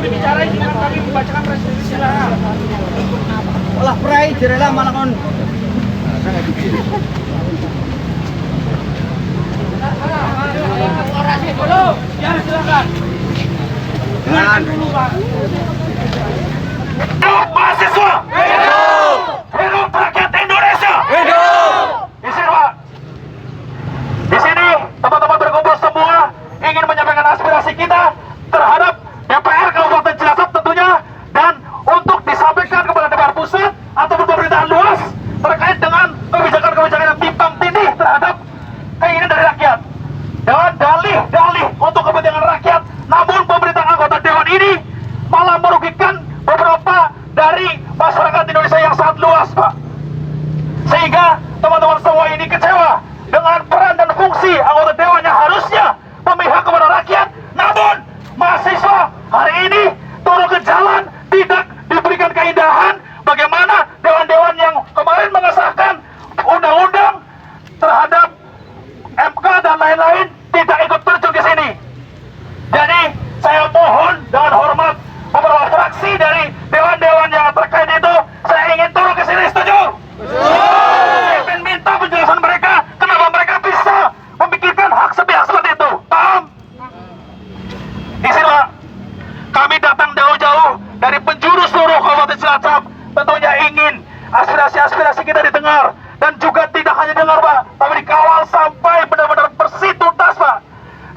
kami bicara, dengan kami membacakan presentasi silakan. Olah prai jerela malah kon. Orasi dulu. Ya, silakan. Dengan Mahasiswa! hidup, Hidup rakyat Indonesia! hidup. Di sini, Pak. Di sini, teman-teman berkumpul semua ingin menyampaikan aspirasi kita terhadap DPR Kabupaten Cilacap tentunya, dan untuk disampaikan kepada DPR pusat ataupun pemerintahan luas terkait dengan kebijakan-kebijakan yang timpang tindih terhadap keinginan dari rakyat dengan dalih-dalih untuk kepentingan rakyat, namun pemerintah anggota dewan ini malah merugikan beberapa dari masyarakat Indonesia yang sangat luas, Pak. Sehingga teman-teman semua ini kecewa dengan peran dan fungsi anggota dewan yang harusnya memihak kepada rakyat, namun mahasiswa hari ini turun ke jalan, tidak diberikan keindahan. Bagaimana dewan-dewan yang kemarin mengesahkan undang-undang terhadap MK dan lain-lain tidak ikut terjun ke sini. Jadi saya mohon dengan hormat beberapa fraksi dari dewan-dewan yang terkait itu, saya ingin turun ke sini, setuju? Saya ingin minta penjelasan mereka, kenapa mereka bisa memikirkan hak sepihak seperti itu, paham? Di sini, Pak, kami datang jauh-jauh dari penjuru seluruh Kabupaten Cilacap, tentunya ingin aspirasi-aspirasi kita didengar, dan juga tidak hanya dengar, Pak, tapi dikawal sampai benar-benar bersih tuntas, Pak.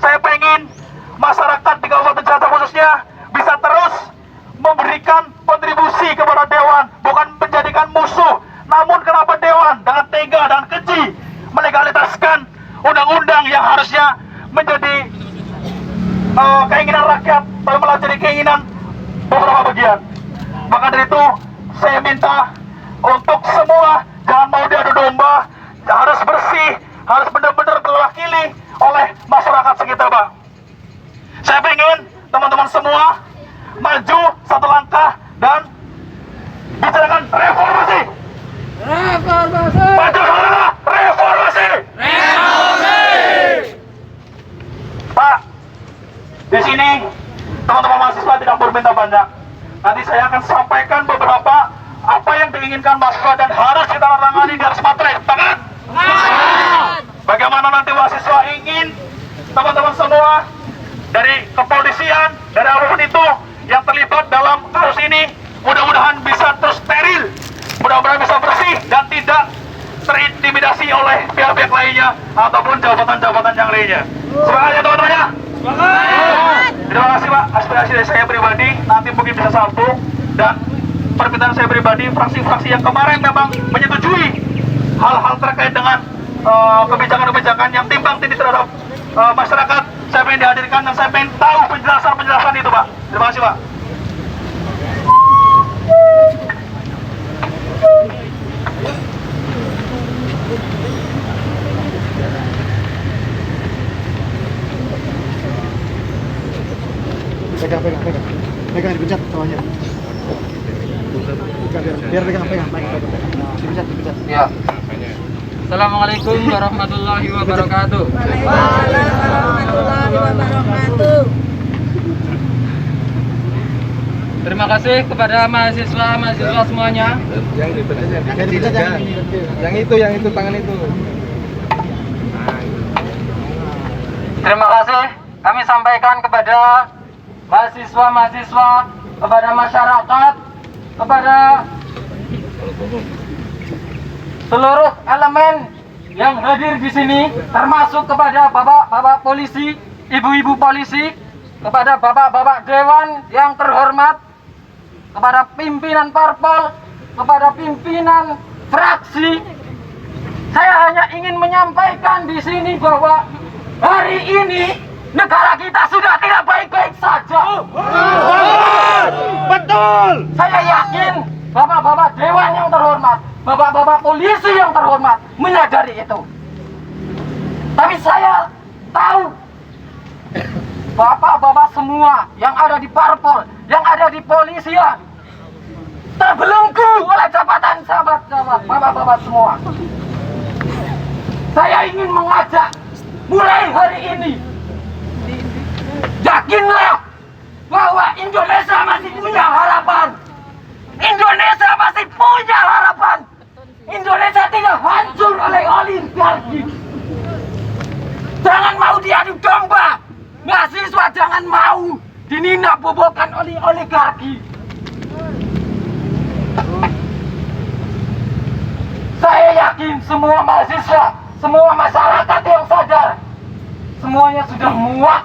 Saya pengen masyarakat di Kabupaten Cilacap khususnya bisa terus memberikan kontribusi kepada dewan, bukan menjadikan musuh. Namun kenapa dewan dengan tega dan keji melegalitaskan undang-undang yang harusnya menjadi keinginan rakyat, tapi malah jadi keinginan beberapa bagian. Maka dari itu saya minta untuk semua jangan mau diadu domba, harus bersih, harus benar-benar terwakili oleh masyarakat sekitar, Pak. Saya pengen teman-teman semua maju satu langkah dan bicarakan reformasi. Reformasi. Maju satu langkah, reformasi. Reformasi. Pak, di sini teman-teman mahasiswa tidak berminta banyak. Nanti saya akan sampaikan beberapa apa yang diinginkan mahasiswa dan harus kita tangani di atas materai. Sepakat? Bagaimana nanti mahasiswa ingin teman-teman semua dari kepolisian, dari apapun itu yang terlibat dalam kasus ini, mudah-mudahan bisa terus steril, mudah-mudahan bisa bersih dan tidak terintimidasi oleh pihak-pihak lainnya ataupun jabatan-jabatan yang lainnya. Semangat ya teman-teman ya. Terima kasih, Pak. Aspirasi dari saya pribadi nanti mungkin bisa sambung, dan permintaan saya pribadi, fraksi-fraksi yang kemarin memang menyetujui hal-hal terkait dengan kebijakan-kebijakan yang timpang tindih terhadap masyarakat, saya ingin dihadirkan dan saya ingin tahu penjelasan-penjelasan itu, Pak. Terima kasih, Pak. Pegang dipencet bawahnya. Biar pegang. Dipencet. Ya. Assalamualaikum warahmatullahi wabarakatuh. Waalaikumsalam warahmatullahi wabarakatuh. Terima kasih kepada mahasiswa semuanya. Yang itu tangan itu. Terima kasih kami sampaikan kepada mahasiswa, kepada masyarakat, kepada seluruh elemen yang hadir di sini, termasuk kepada bapak-bapak polisi, ibu-ibu polisi, kepada bapak-bapak dewan yang terhormat, kepada pimpinan parpol, kepada pimpinan fraksi. Saya hanya ingin menyampaikan di sini bahwa hari ini negara kita sudah tidak baik-baik saja. Betul. Saya yakin bapak-bapak dewan yang terhormat, bapak-bapak polisi yang terhormat menyadari itu. Tapi saya tahu bapak-bapak semua yang ada di parpol, yang ada di polisian, terbelenggu oleh jabatan sahabat-sahabat bapak-bapak semua. Saya ingin mengajak mulai hari ini, yakinlah bahwa Indonesia masih punya harapan. Indonesia masih punya harapan. Indonesia tidak hancur oleh oligarki. Jangan mau diadu domba. Mahasiswa jangan mau dinindak bobokan oleh oligarki. Saya yakin semua mahasiswa, semua masyarakat yang sadar, semuanya sudah muak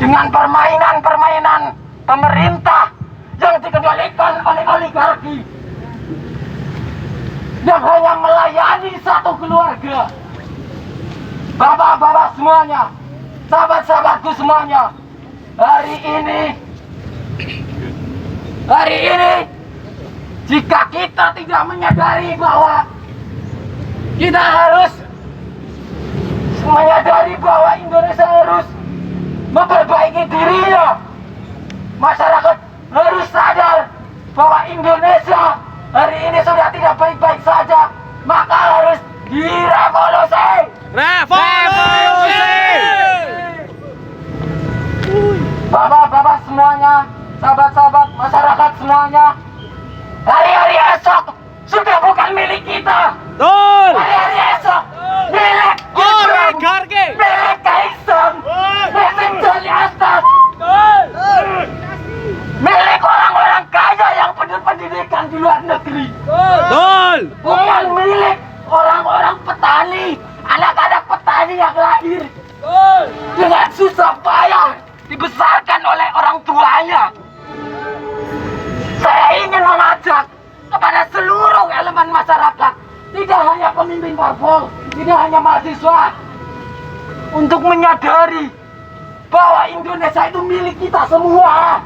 dengan permainan-permainan pemerintah yang dikendalikan oleh oligarki, yang hanya melayani satu keluarga. Bapak-bapak semuanya, sahabat-sahabatku semuanya, hari ini jika kita tidak menyadari bahwa kita harus menyadari bahwa Indonesia harus memperbaiki dirinya, masyarakat harus sadar bahwa Indonesia hari ini sudah tidak baik-baik saja, maka harus direvolusi. Bapak-bapak semuanya, sahabat-sahabat masyarakat semuanya, hari-hari esok sudah bukan milik kita. Hari-hari esok milik oligarki, milik Kaisang, milik dari atas, milik orang-orang kaya yang pendidikan di luar negeri. Bukan milik orang-orang petani, anak-anak petani yang lahir dengan susah payah dibesarkan oleh orang tuanya. Saya ingin mengajak kepada seluruh elemen masyarakat, tidak hanya pemimpin parpol, tidak hanya mahasiswa, untuk menyadari bahwa Indonesia itu milik kita semua.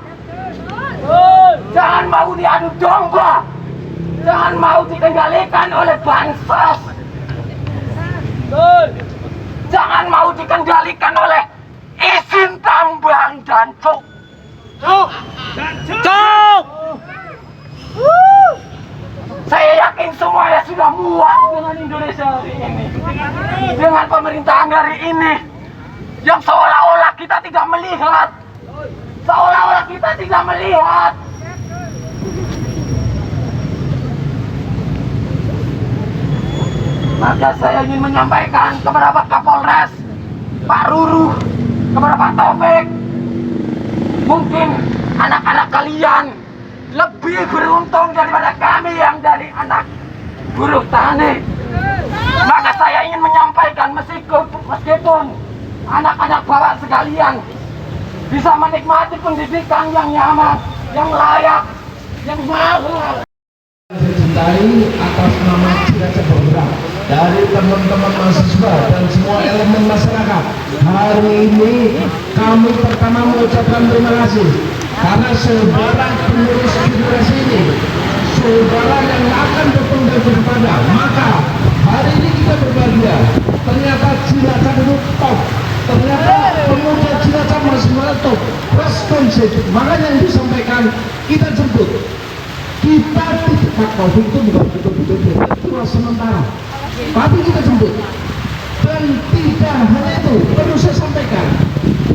Jangan mau diadu domba, jangan mau dikendalikan oleh bansos, jangan mau dikendalikan oleh izin tambang dan cuk. Saya yakin semuanya sudah muak dengan Indonesia hari ini, dengan pemerintahan hari ini yang seolah-olah kita tidak melihat, seolah-olah kita tidak melihat. Maka saya ingin menyampaikan kepada Pak Kapolres, Pak Ruru, kepada Pak Taufik, mungkin anak-anak kalian lebih beruntung daripada kami yang dari anak buruh tani. Maka saya ingin menyampaikan, meskipun anak-anak bapak sekalian bisa menikmati pendidikan yang nyaman, yang layak, yang mahal. Dari atas nama Cilacap Bergerak dari teman-teman mahasiswa dan semua elemen masyarakat, hari ini kami pertama mengucapkan terima kasih karena saudara pengurus generasi ini, saudara yang akan bertanggung kepada, maka hari ini kita berbahagia. Ternyata Cilacap itu top, ternyata pemuda Cilacap masih top, responsif. Makanya yang disampaikan kita jemput. Kita tidak COVID itu bukan betul-betul itu sementara, tapi kita jemput. Dan tidak hanya itu, perlu saya sampaikan,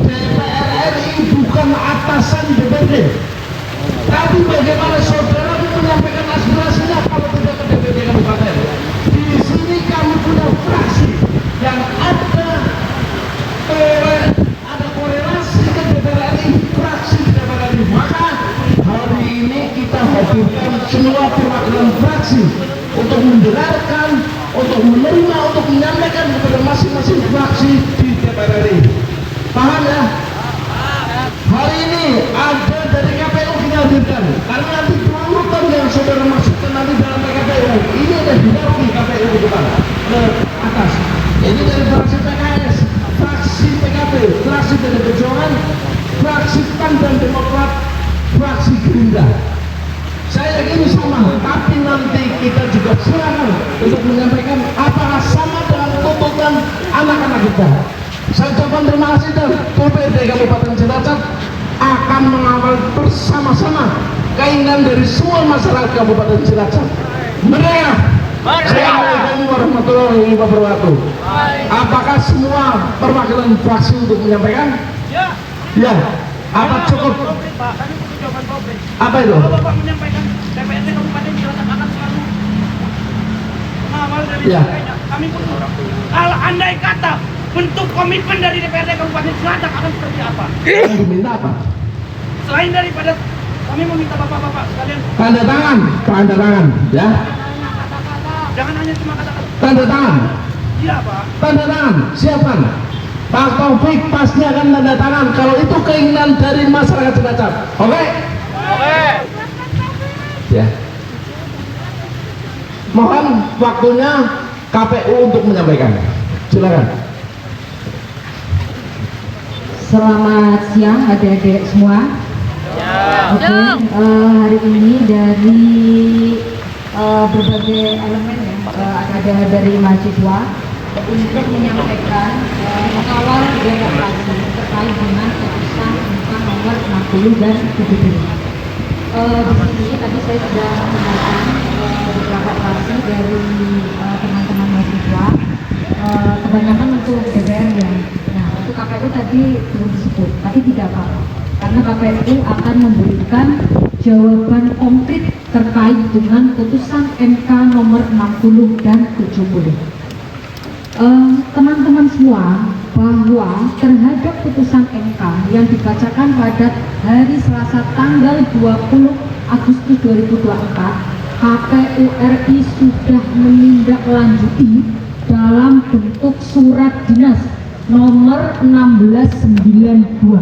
DPR RI bukan atasan DPD, tapi bagaimana saudara menyampaikan aspirasinya kalau tidak ke DPD Kabupaten. Di sini kami punya fraksi yang ada korelasi ke DPR RI, fraksi di DPR RI. Maka hari ini kita hadirkan semua perwakilan fraksi untuk mendengarkan, untuk menerima, untuk menyampaikan kepada masing-masing fraksi di DPR RI. Paham ya? Hari ini ada dari KPU kita hadirkan, karena nanti urutan yang saudara masukkan nanti dalam KPU ini ada hierarki KPU ke depan, ke atas. Ini dari fraksi PKS, fraksi PKB, fraksi dari Perjuangan, fraksi PAN dan Demokrat, fraksi Gerindra. Saya yakin sama, tapi nanti kita juga silakan untuk menyampaikan apakah sama dengan tuntutan anak-anak kita. Saya ucapkan terima kasih dan DPRD Kabupaten Cilacap akan mengawal bersama-sama keinginan dari semua masyarakat Kabupaten Cilacap. Merdeka! Assalamualaikum warahmatullahi wabarakatuh. Apakah semua perwakilan fraksi untuk menyampaikan? Ya. Apa cukup? Konkret, Pak. Kami butuh jawaban konkret. Apa itu? Kalau Bapak menyampaikan DPRD Kabupaten Cilacap akan selalu mengawal dari Ya. sebagainya, kami butuh. Kalau andai kata bentuk komitmen dari DPRD Kabupaten Cilacap akan seperti apa? Yang diminta apa? Selain daripada kami meminta bapak-bapak sekalian, Tanda tangan, ya. jangan hanya cuma kata-kata. Tanda tangan, Iya, Pak. tanda tangan, siapkan. Pak Taufik pasti akan tanda tangan kalau itu keinginan dari masyarakat Cilacap. Oke? Oke. Ya. Mohon waktunya KPU untuk menyampaikan. Silakan. Selamat siang adik-adik semua. Oke, hari ini dari berbagai elemen ya, ada dari mahasiswa untuk menyampaikan mengawal demokrasi terkait dengan keputusan MK nomor 60 dan 70. Di sini tadi saya sudah mendengarkan beberapa fraksi dari teman-teman mahasiswa, kebanyakan untuk DPR ya. Nah, untuk KPU tadi belum disebut, tapi tidak apa-apa, karena KPU akan memberikan jawaban konkret terkait dengan putusan MK nomor 60 dan 70. Teman-teman semua, bahwa terhadap putusan MK yang dibacakan pada hari Selasa tanggal 20 Agustus 2024, KPU RI sudah menindaklanjuti dalam bentuk surat dinas nomor 1692.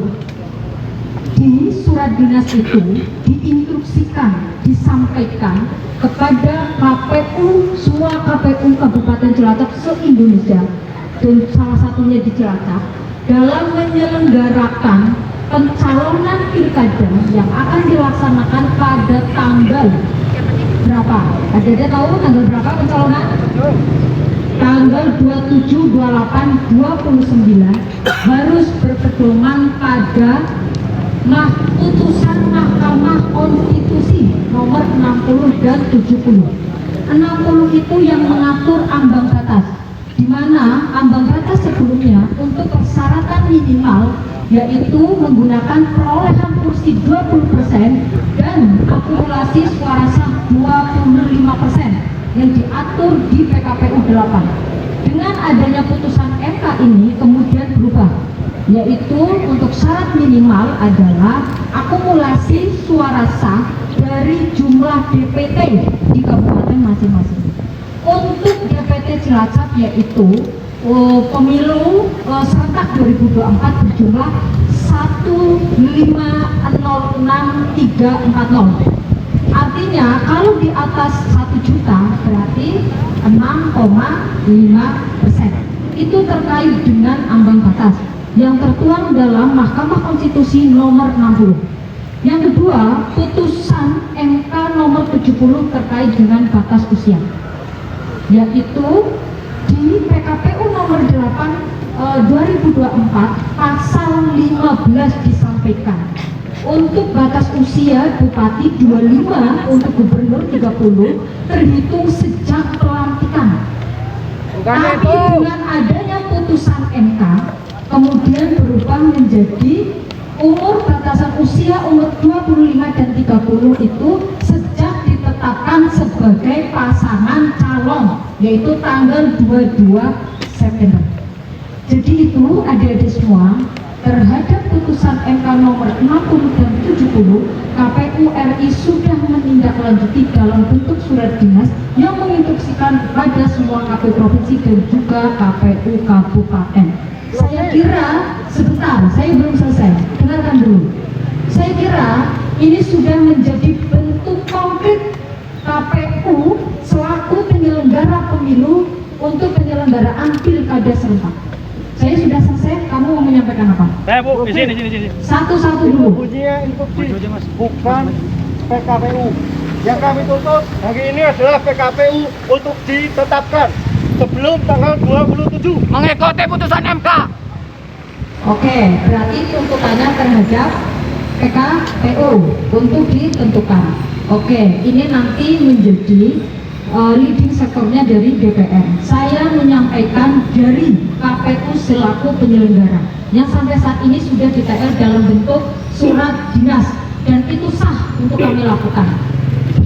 Di surat dinas itu diinstruksikan, disampaikan kepada KPU, semua KPU Kabupaten Cilacap se-Indonesia, dan salah satunya di Cilacap, dalam menyelenggarakan pencalonan pilkada yang akan dilaksanakan pada tanggal berapa? Ada tahu tanggal berapa pencalonan? Tanggal 27, 28, 29 harus berpedoman pada putusan Mahkamah Konstitusi nomor 60 dan 70. 60 itu yang mengatur ambang batas, di mana ambang batas sebelumnya untuk persyaratan minimal yaitu menggunakan perolehan kursi 20% dan akumulasi suara sah 25% yang diatur di PKPU 8. Dengan adanya putusan MK ini kemudian berubah, yaitu untuk syarat minimal adalah akumulasi suara sah dari jumlah DPT di kabupaten masing-masing. Untuk DPT Cilacap yaitu pemilu serentak 2024 berjumlah 1506340. Artinya kalau di atas 1 juta berarti 6,5%. Itu terkait dengan ambang batas yang tertuang dalam Mahkamah Konstitusi nomor 60. Yang kedua, putusan MK nomor 70 terkait dengan batas usia, yaitu di PKPU nomor 8 2024 pasal 15 disampaikan untuk batas usia bupati 25, untuk gubernur 30 terhitung sejak pelantikan. Tapi dengan adanya putusan MK kemudian berubah menjadi umur batasan usia umur 25 dan 30 itu sejak ditetapkan sebagai pasangan calon, yaitu tanggal 22 September. Jadi itu adik-adik semua, terhadap putusan MK nomor 60 dan 70, KPU RI sudah menindaklanjuti dalam bentuk surat dinas yang menginstruksikan pada semua KPU provinsi dan juga KPU kabupaten. Saya kira, sebentar, saya belum selesai, dengarkan dulu. Saya kira ini sudah menjadi bentuk konkret KPU selaku penyelenggara pemilu untuk penyelenggaraan pilkada serentak. Saya sudah selesai, kamu mau menyampaikan apa? Bu, di sini. Satu-satu dulu. Ujinya instruksi, bukan PKPU. Yang kami tuntut hari ini adalah PKPU untuk ditetapkan sebelum tanggal 27. Mengikuti putusan MK. Oke, berarti tuntutannya terhadap PKPU untuk ditentukan. Oke, ini nanti menjadi leading sektornya dari DPR. Saya menyampaikan dari KPU selaku penyelenggara yang sampai saat ini sudah detail dalam bentuk surat dinas dan itu sah untuk kami lakukan.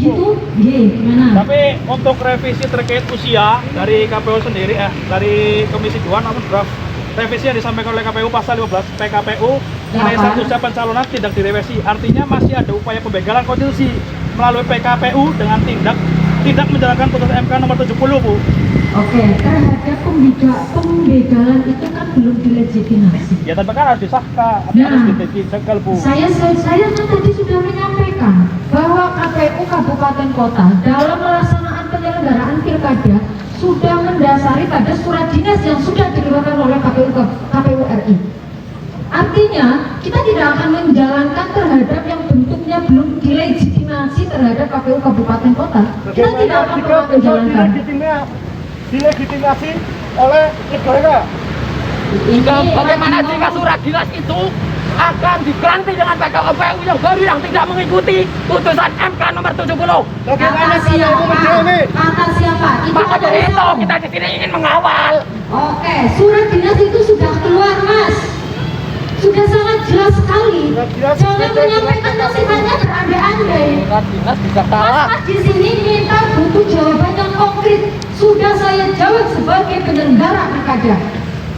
Gitu, gimana? Tapi untuk revisi terkait usia dari KPU sendiri, dari Komisi 2 namun draft revisi yang disampaikan oleh KPU pasal 15 PKPU mengenai status pencalonan tidak direvisi. Artinya masih ada upaya pembegalan konstitusi melalui PKPU dengan tidak menjalankan putusan MK nomor 70, Bu. Oke, terhadap pembegalan itu kan belum dilegitimasi. Ya, tapi kan harus disahkan, harus dijegal, Bu. Saya kan tadi sudah menyampaikan bahwa KPU Kabupaten Kota dalam pelaksanaan penyelenggaraan pilkada sudah mendasari pada surat dinas yang sudah dikeluarkan oleh KPU RI. Artinya kita tidak akan menjalankan terhadap yang bentuknya belum dilegitimasi terhadap KPU Kabupaten Kota. Kita tidak akan pernah menjalankan. Dilegitimasi oleh negara. Bagaimana jika surat dinas itu akan diganti dengan PKPU yang baru yang tidak mengikuti putusan MK nomor 70? Bagaimana Kata siapa? Makanya itu kita di sini ingin mengawal. Oke, surat dinas itu sudah keluar, Mas. Sudah sangat jelas sekali. Jangan menyampaikan sifatnya berandai-andai. Surat dinas bisa salah. Mas di sini minta butuh jawaban yang konkret. Sudah saya jawab sebagai penyelenggara pilkada.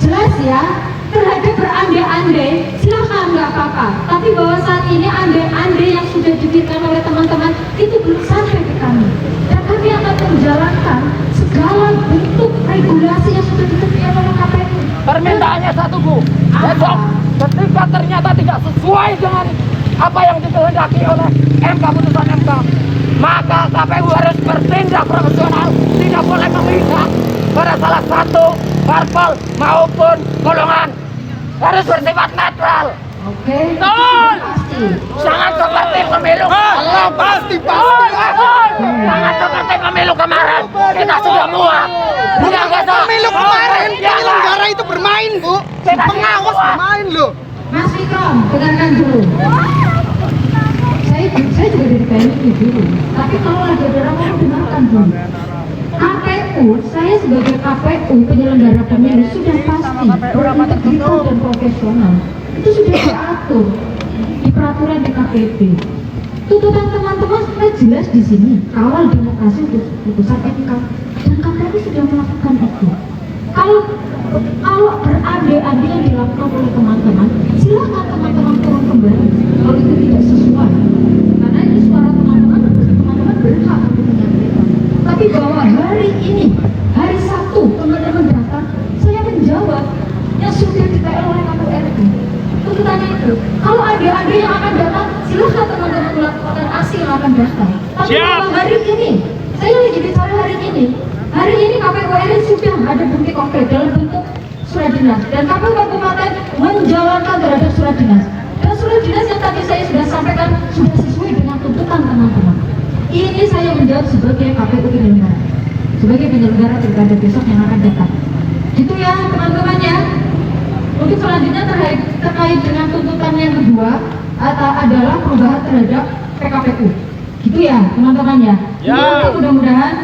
Jelas ya. Terhadap berandai-andai, silakan nggak apa-apa. Tapi bahwa saat ini andai-andai yang sudah diberikan oleh teman-teman itu belum sampai ke kami. Dan kami akan menjalankan segala bentuk regulasi yang sudah ditetapkan oleh KPU. Permintaannya satu, Bu. Besok ketika ternyata tidak sesuai dengan apa yang dikehendaki oleh MK putusan MK, maka KPU harus bertindak profesional, tidak boleh memihak pada salah satu parpol maupun golongan, harus bersifat netral. Oke. Pasti. Sangat seperti pemilu. Pasti. Sangat seperti pemilu kemarin. Kita sudah muak. Pemilu kemarin penyelenggara itu bermain, Bu. Pengawas bermain loh. Mas Vikram, dengarkan dulu. Saya juga dari PMI dulu. Tapi kalau lagi ada orang mau dengarkan dulu. KPU, saya sebagai KPU penyelenggara pemilu sudah pasti berintegritas dan profesional. Itu sudah diatur di peraturan DKPP. Tuntutan teman-teman sudah jelas di sini. Kawal demokrasi untuk putusan MK dan KPU sudah melakukan itu. Kalau berandai-andai yang dilakukan oleh teman-teman, silakan teman-teman turun kembali kalau itu tidak sesuai. Karena ini suara teman-teman berhak untuk menyampaikan. Tapi bahwa hari ini, hari Sabtu, teman-teman datang, saya menjawab yang sudah ditail oleh KPU RI. Tuntutannya itu, kalau ada yang akan datang, silakan teman-teman melakukan aksi yang akan datang. Tapi kalau hari ini, saya lagi bicara hari ini KPU RI sudah ada bukti konkret dalam bentuk surat dinas dan KPU Kabupaten menjalankan terhadap surat dinas. Dan surat dinas yang tadi saya sudah sampaikan sudah sesuai dengan tuntutan teman-teman. Ini saya menjawab sebagai KPU penyelenggara, sebagai penyelenggara pilkada besok yang akan datang. Gitu ya teman-teman ya. Untuk selanjutnya terkait dengan tuntutan yang kedua adalah perubahan terhadap PKPU. Gitu ya teman-teman ya. Nanti mudah-mudahan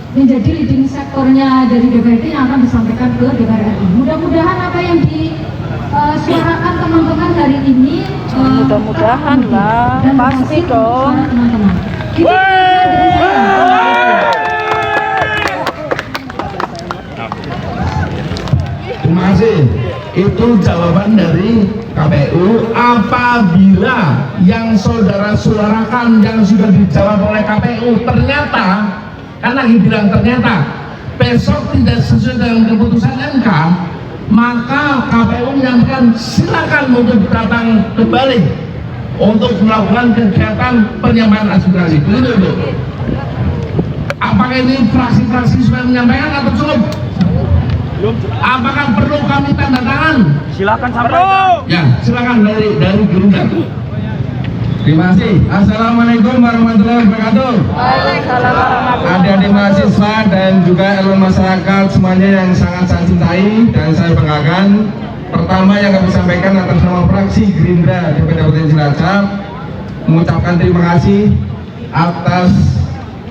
menjadi leading sektornya dari DPRD yang akan disampaikan ke DPR RI. Mudah-mudahan apa yang disuarakan teman-teman hari ini Mudah-mudahan lah, dan pasti dong. teman-teman. Terima kasih. Itu jawaban dari KPU. Apabila yang saudara suarakan yang sudah dijawab oleh KPU ternyata, kan lagi bilang ternyata besok tidak sesuai dengan keputusan MK, maka KPU menyampaikan silakan untuk datang kembali untuk melakukan kegiatan penyampaian aspirasi. Begitu, Bu? Apakah ini fraksi-fraksi sudah menyampaikan atau belum? Belum. Apakah perlu kami tanda tangan? Silakan sampaikan. Ya, silakan dari Gerindra. Terima kasih. Assalamualaikum warahmatullahi wabarakatuh. Adik-adik mahasiswa dan juga elemen masyarakat semuanya yang sangat saya cintai dan saya banggakan. Pertama yang kami sampaikan atas nama fraksi Gerindra DPD Kabupaten Cilacap mengucapkan terima kasih atas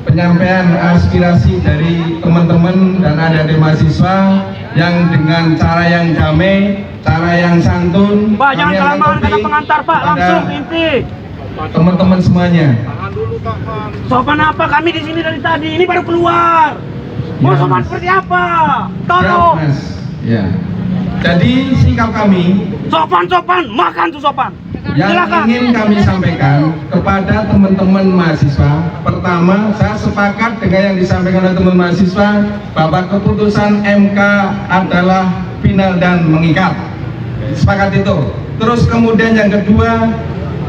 penyampaian aspirasi dari teman-teman dan adik-adik mahasiswa yang dengan cara yang damai, cara yang santun. Pak, jangan kelamaan kata pengantar Pak, langsung inti. Teman-teman semuanya. Sopan apa kami di sini dari tadi? Ini baru keluar. Mau Ya, sopan Mas. seperti apa? Siap, Tolong. Mas. Ya. Jadi sikap kami Sopan, makan tuh sopan. yang Silakan. ingin kami sampaikan kepada teman-teman mahasiswa. Pertama, saya sepakat dengan yang disampaikan oleh teman mahasiswa bahwa keputusan MK adalah final dan mengikat. Sepakat itu. Terus kemudian yang kedua,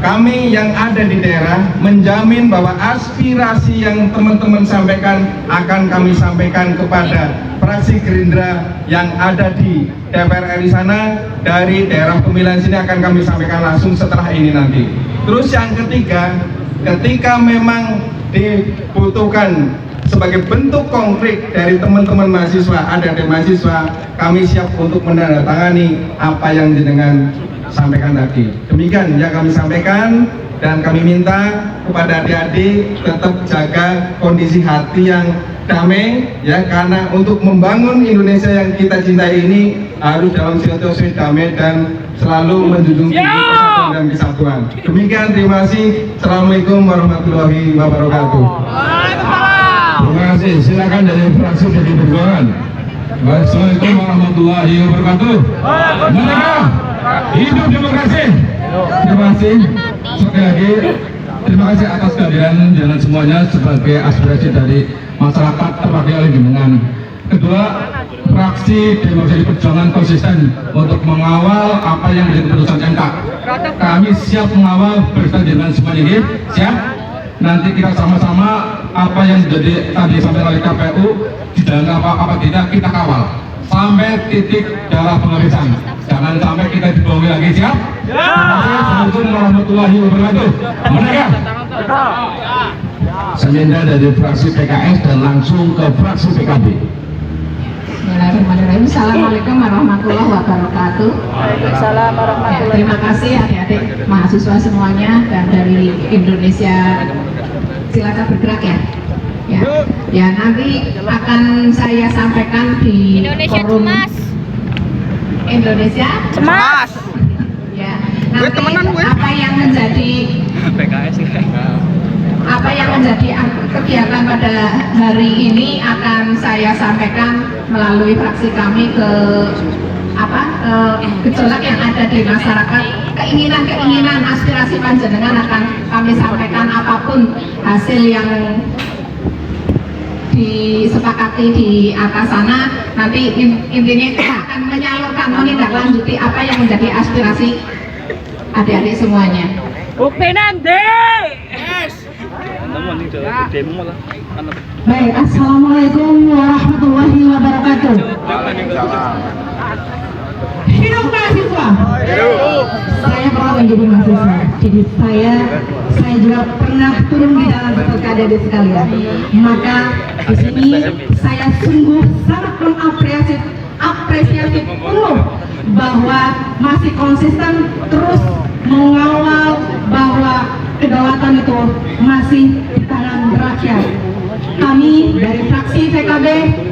kami yang ada di daerah menjamin bahwa aspirasi yang teman-teman sampaikan akan kami sampaikan kepada fraksi Gerindra yang ada di DPR RI sana. Dari daerah pemilihan sini akan kami sampaikan langsung setelah ini nanti. Terus yang ketiga, ketika memang dibutuhkan sebagai bentuk konkret dari teman-teman mahasiswa, ada mahasiswa, kami siap untuk menandatangani apa yang jenengan sampaikan tadi. Demikian yang kami sampaikan, dan kami minta kepada adik-adik tetap jaga kondisi hati yang damai ya, karena untuk membangun Indonesia yang kita cintai ini harus dalam situasi damai dan selalu menjunjung tinggi persatuan dan kesatuan. Demikian, terima kasih. Assalamualaikum warahmatullahi wabarakatuh. Terima kasih. Silakan dari fraksi PDI Perjuangan. Wassalamualaikum warahmatullahi wabarakatuh. Merdeka! Hidup demokrasi. Terima kasih. Sekali lagi terima kasih atas kehadiran jalan semuanya sebagai aspirasi dari masyarakat terwakili dengan. Kedua, fraksi Demokrasi Perjuangan konsisten untuk mengawal apa yang menjadi keputusan MK. Kami siap mengawal bersama dengan semuanya ini. Siap? Nanti kita sama-sama apa yang jadi tadi sampai oleh KPU di dalam apa kita kawal sampai titik darah penghabisan. Jangan sampai kita dibohongi lagi. Siap? Assalamualaikum warahmatullahi wabarakatuh. Merdeka! Saya dari fraksi PKS dan langsung ke fraksi PKB. Bismillahirrahmanirrahim. Assalamualaikum warahmatullahi wabarakatuh. Waalaikumsalam warahmatullahi wabarakatuh. Terima kasih adik-adik mahasiswa semuanya dan dari Indonesia, silakan bergerak ya. Ya, nanti akan saya sampaikan di Indonesia forum cemas. Indonesia Cemas. ya. Nanti apa yang menjadi kegiatan pada hari ini akan saya sampaikan melalui fraksi kami ke gejolak yang ada di masyarakat. Keinginan aspirasi panjenengan akan kami sampaikan, apapun hasil yang disepakati di atas sana. Nanti intinya kita akan menyalurkan, menindaklanjuti apa yang menjadi aspirasi adik-adik semuanya. Bukti nanti. Baik, assalamualaikum warahmatullahi wabarakatuh. Hidup mahasiswa. Saya pernah menjadi mahasiswa, jadi saya juga pernah turun di dalam pilkada di sekalian. Maka di sini saya sungguh sangat mengapresiasi penuh bahwa masih konsisten terus mengawal bahwa kedaulatan itu masih di tangan rakyat. Kami dari fraksi PKB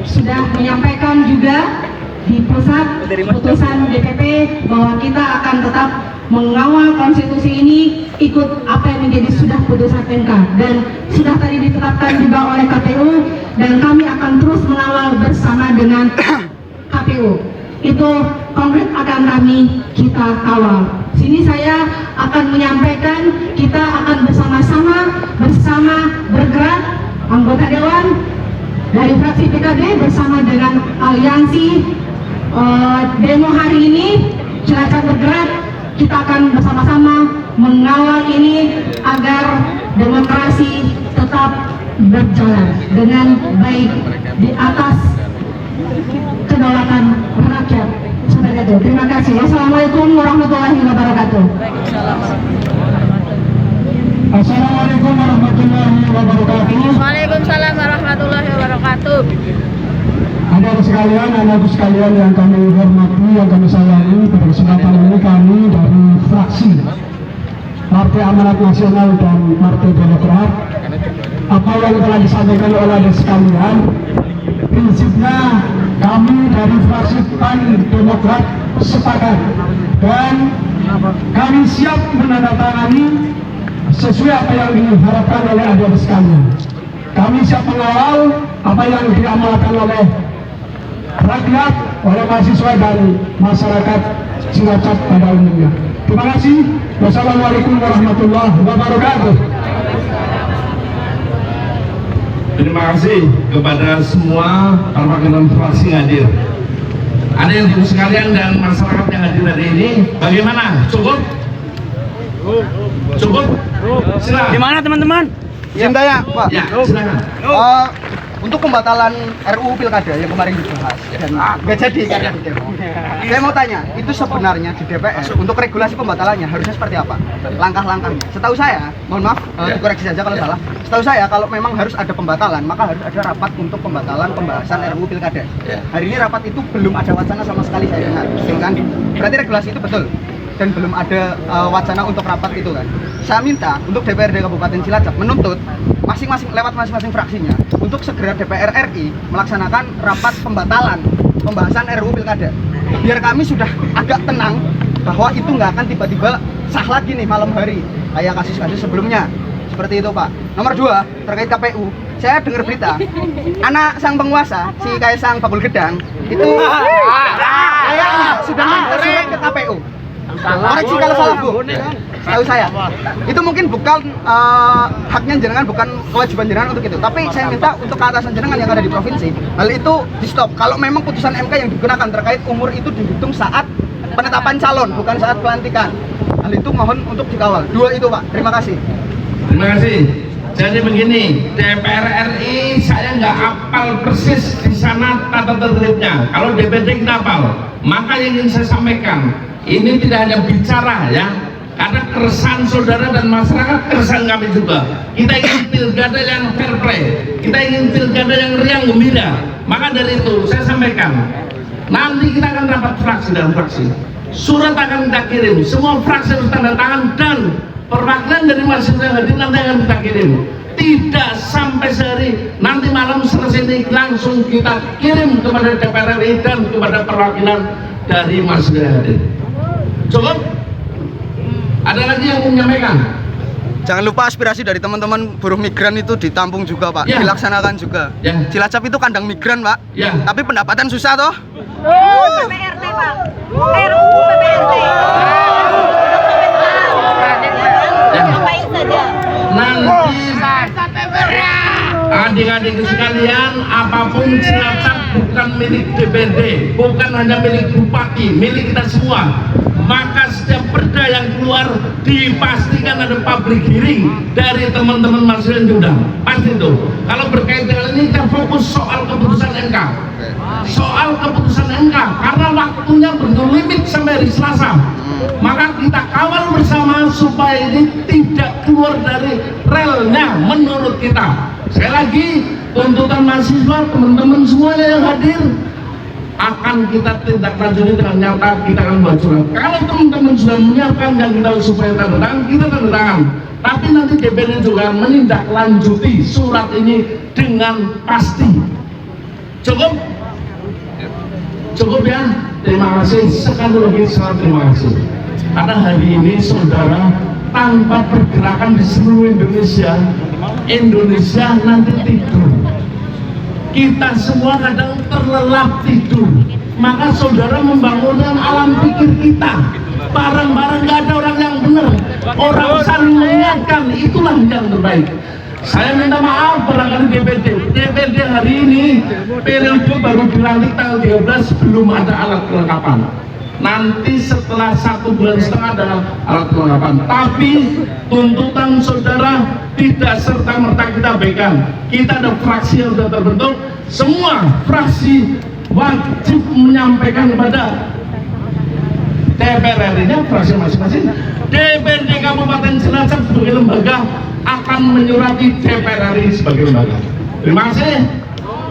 sudah menyampaikan juga di pusat putusan DPP bahwa kita akan tetap mengawal konstitusi ini, ikut apa yang menjadi sudah putusan MK dan sudah tadi ditetapkan juga oleh KPU, dan kami akan terus mengawal bersama dengan KPU. Itu konkret akan kita kawal. Sini saya akan menyampaikan kita akan bersama bergerak anggota dewan dari fraksi PKB bersama dengan aliansi demo hari ini. Silakan bergerak, kita akan bersama-sama mengawal ini agar demokrasi tetap berjalan dengan baik di atas kedaulatan rakyat. Seperti itu. Terima kasih. Wassalamualaikum warahmatullahi wabarakatuh. Assalamualaikum warahmatullahi wabarakatuh. Waalaikumsalam warahmatullahi wabarakatuh. Anak sekalian yang kami hormati, yang kami sayangi, pada kesempatan ini kami dari fraksi Partai Amanat Nasional dan Partai Demokrat apa yang telah disampaikan oleh adik sekalian. Prinsipnya kami dari fraksi PAN Demokrat sepakat dan kami siap menandatangani sesuai apa yang diharapkan oleh adik sekalian. Kami siap mengawal apa yang diamalkan oleh rakyat, oleh mahasiswa dan masyarakat Cilacap pada umumnya. Terima kasih. Wassalamualaikum warahmatullahi wabarakatuh. Terima kasih kepada semua perwakilan fraksi yang hadir. Ada yang ibu sekalian dan masyarakat yang hadir hari ini, bagaimana? Cukup? Cukup? Silakan. Gimana teman-teman? Izin tanya, Pak. Ya, silakan. Untuk pembatalan RUU Pilkada yang kemarin dibahas dan nggak jadi karena di demo. Saya mau tanya, itu sebenarnya di DPR untuk regulasi pembatalannya harusnya seperti apa? Langkah-langkahnya. Setahu saya, mohon maaf, dikoreksi saja kalau salah. Setahu saya kalau memang harus ada pembatalan, maka harus ada rapat untuk pembatalan pembahasan RUU Pilkada. Hari ini rapat itu belum ada wacana sama sekali saya dengar. Betul kan? Berarti regulasi itu betul. Dan belum ada wacana untuk rapat itu kan. Saya minta untuk DPRD Kabupaten Cilacap menuntut lewat masing-masing fraksinya untuk segera DPR RI melaksanakan rapat pembatalan pembahasan RUU Pilkada. Biar kami sudah agak tenang bahwa itu nggak akan tiba-tiba sah lagi nih malam hari kayak kasus-kasus sebelumnya. Seperti itu, Pak. Nomor 2, terkait KPU. Saya dengar berita anak sang penguasa si Kaisang Bakul Gedang itu kayaknya sudah minta surat ke KPU. Koreksi kalau salah, Bu. Tahu saya. Itu mungkin bukan haknya jenengan, bukan kewajiban jenengan untuk itu. Tapi saya minta untuk keatasan jenengan yang ada di provinsi, hal itu di stop. Kalau memang putusan MK yang digunakan terkait umur itu dihitung saat penetapan calon, bukan saat pelantikan. Hal itu mohon untuk dikawal. 2 itu, Pak. Terima kasih. Terima kasih. Jadi begini, DPR RI saya nggak hafal persis di sana tata tertibnya. Kalau DPD kita hafal. Maka yang ingin saya sampaikan, ini tidak hanya bicara ya, karena keresahan saudara dan masyarakat, keresahan kami juga. Kita ingin pilkada yang fair play, kita ingin pilkada yang riang gembira. Maka dari itu saya sampaikan, nanti kita akan rapat fraksi dan fraksi. Surat akan kita kirim, semua fraksi harus tanda tangan dan perwakilan dari mahasiswa yang hadir nanti akan kita kirim. Tidak sampai sehari, nanti malam selesai ini langsung kita kirim kepada DPR RI dan kepada perwakilan dari mahasiswa yang hadir. Cukup? Ada lagi yang mau menyampaikan? Jangan lupa aspirasi dari teman-teman buruh migran itu ditampung juga, Pak. Ya. Dilaksanakan juga. Ya. Cilacap itu kandang migran, Pak. Ya. Tapi pendapatan susah toh. PPRT, Pak. RUU PPRT. Ngapain saja? Nanti adik-adik sekalian, apapun Cilacap bukan milik DPRD, bukan hanya milik bupati, milik kita semua. Maka setiap perda yang keluar dipastikan ada public hearing dari teman-teman mahasiswa yang diundang. Pasti itu. Kalau berkaitan dengan ini kita fokus soal keputusan MK. Soal keputusan MK karena waktunya berlimit sampai hari Selasa. Maka kita kawal bersama supaya ini tidak keluar dari relnya menurut kita. Sekali lagi, tuntutan mahasiswa, teman-teman semuanya yang hadir akan kita tindak lanjuti dengan nyata. Kita akan buat surat. Kalau teman-teman sudah menyiapkan yang kita supaya tanda tangan, kita tanda tangan. Tapi nanti DPR juga menindaklanjuti surat ini dengan pasti. Cukup? Cukup ya? Terima kasih. Sekali lagi sangat terima kasih. Karena hari ini saudara, tanpa pergerakan di seluruh Indonesia nanti tidur. Kita semua kadang terlelap tidur. Maka saudara membangunkan alam pikir kita. Barang-barang gak ada orang yang benar. Orang saling mengingatkan, itulah yang terbaik. Saya minta maaf barangkali DPRD hari ini periode baru dilantik tanggal 13 belum ada alat kelengkapan. Nanti setelah 1,5 bulan ada alat kelengkapan. Tapi tuntutan saudara tidak serta-merta kita abaikan. Kita ada fraksi yang sudah terbentuk. Semua fraksi wajib menyampaikan kepada DPR RI-nya fraksi masing-masing. DPRD Kabupaten Cilacap sebagai lembaga akan menyurati DPR RI sebagai lembaga. Terima kasih.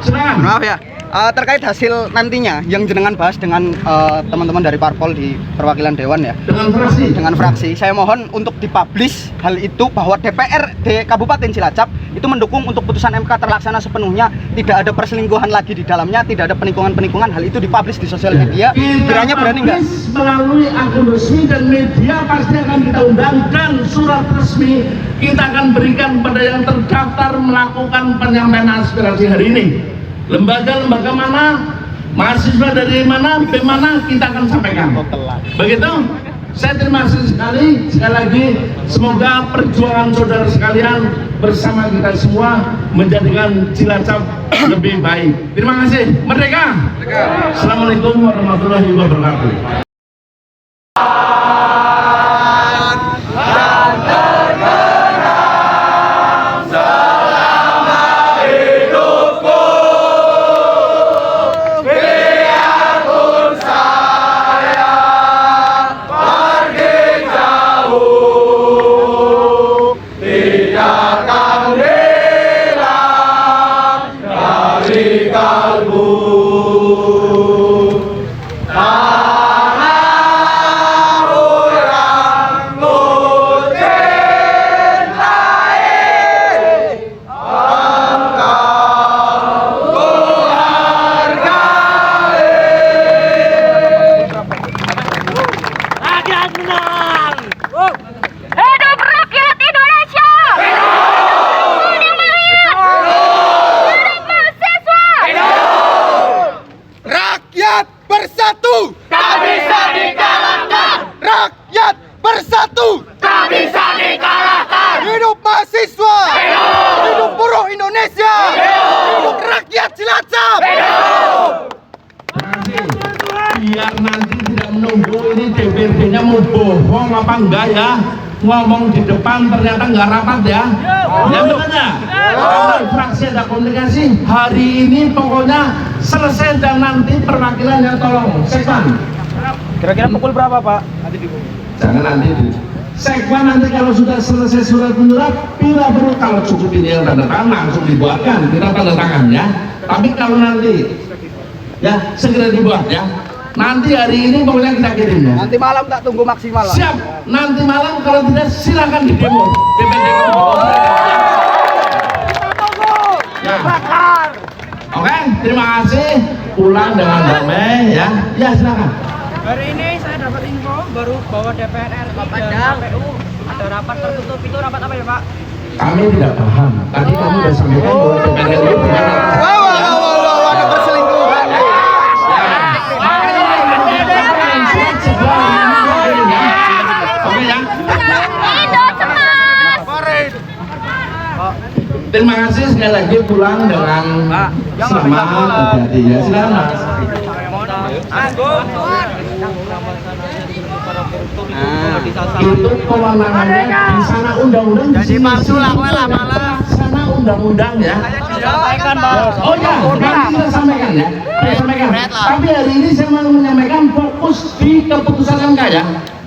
Silakan. Maaf ya. Terkait hasil nantinya yang jenengan bahas dengan teman-teman dari parpol di perwakilan dewan ya, dengan fraksi, saya mohon untuk dipublish hal itu bahwa DPRD Kabupaten Cilacap itu mendukung untuk putusan MK terlaksana sepenuhnya, tidak ada perselingkuhan lagi di dalamnya, tidak ada penikungan-penikungan, hal itu dipublish di sosial media. Kiranya berani nggak? Melalui akun resmi dan media pasti akan kita undangkan, surat resmi kita akan berikan pada yang terdaftar melakukan penyampaian aspirasi hari ini. Lembaga-lembaga mana, mahasiswa dari mana, bagaimana kita akan sampaikan. Begitu, saya terima kasih sekali lagi. Semoga perjuangan saudara sekalian bersama kita semua menjadikan Cilacap lebih baik. Terima kasih. Merdeka. Assalamualaikum warahmatullahi wabarakatuh. Hidup mahasiswa! Hidup buruh Indonesia! Hidup rakyat Cilacap! Biar nanti tidak menunggu ini DPRD-nya mau bohong apa enggak ya, ngomong di depan ternyata enggak rapat ya. Ya benar ya? Kalau fraksi ada komunikasi, hari ini pokoknya selesai dan nanti perwakilannya tolong Sekwan. Kira-kira pukul berapa, Pak? Jangan nanti Sekwan nanti kalau sudah selesai surat menyurat, bila perlu kalau cukup ini yang tanda tangan langsung dibuatkan, kita tanda tangan ya. Tapi kalau nanti ya segera dibuat ya. Nanti hari ini pokoknya kita kirim ya. Nanti malam tak tunggu maksimal lah. Siap. Nanti malam kalau tidak silakan di demo. DPD ya. Oke, terima kasih. Pulang dengan damai ya. Ya silakan. Hari ini saya dapat info baru bahwa DPR RI dan KPU ada rapat tertutup. Itu rapat apa ya, Pak? Kami tidak paham. Tadi kami sudah sampaikan bahwa DPR RI bukan. Ada perselingkuhan. Oke ya. Terima kasih sekali lagi, pulang dengan selamat, hati-hati ya. Silakan Mas. Itu kewenangannya di sana undang-undang. Jadi palsu lah, malah sana undang-undang ya. Sampaikan, Pak. Oh ya, nanti kita sampaikan ya. Sampaikan. Tapi hari ini saya mau menyampaikan fokus di keputusan MK ya.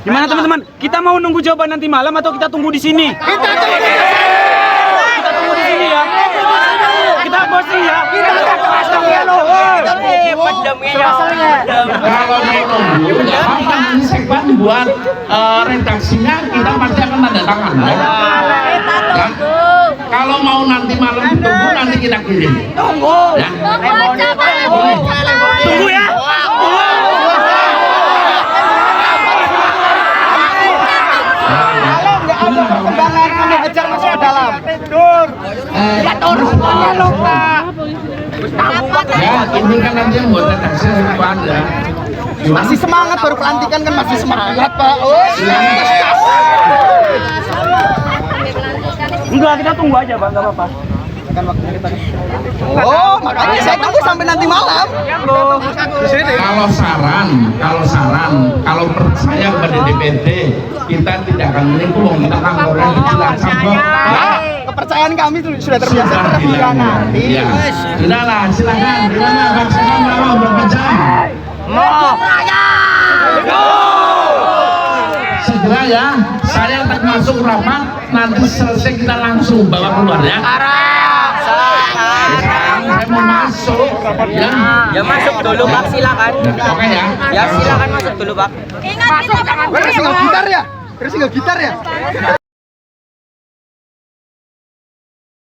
Gimana teman-teman? Kita mau nunggu jawaban nanti malam atau kita tunggu di sini? Kita tunggu di sini ya. Kita posting ya. Kalau mau nunggu, ya apa nanti Sekwan buat redaksinya, kita pasti akan tanda tangan ya. Ya. Kalau mau nanti malam ditunggu, nanti kita kirim. Tunggu. Ya. Tunggu ya. Perkembangan kami hajar masuk ke dalam. Ya, ini kan nanti yang buat redaksi Sekwan ya. Masih semangat baru pelantikan kan masih semangat, Pak. Enggak, kita tunggu aja, Pak. Enggak apa-apa. Oh, makanya saya tunggu sampai nanti malam. Kalau saran, kalau percaya kepada DPD, kita tidak akan menipu, kita kantornya di Cilacap. Kepercayaan kami sudah terbiasa terhianati. Ya, sudahlah, silakan. Gimana Bang Sekwan mau berapa jam? Segera ya, saya tak masuk rapat, nanti selesai kita langsung bawa keluar ya. Sekarang saya mau masuk ya. Ya masuk dulu Pak, silakan. Oke ya. Ya silakan masuk dulu Pak. Ingat kita Terus tinggal gitar ya?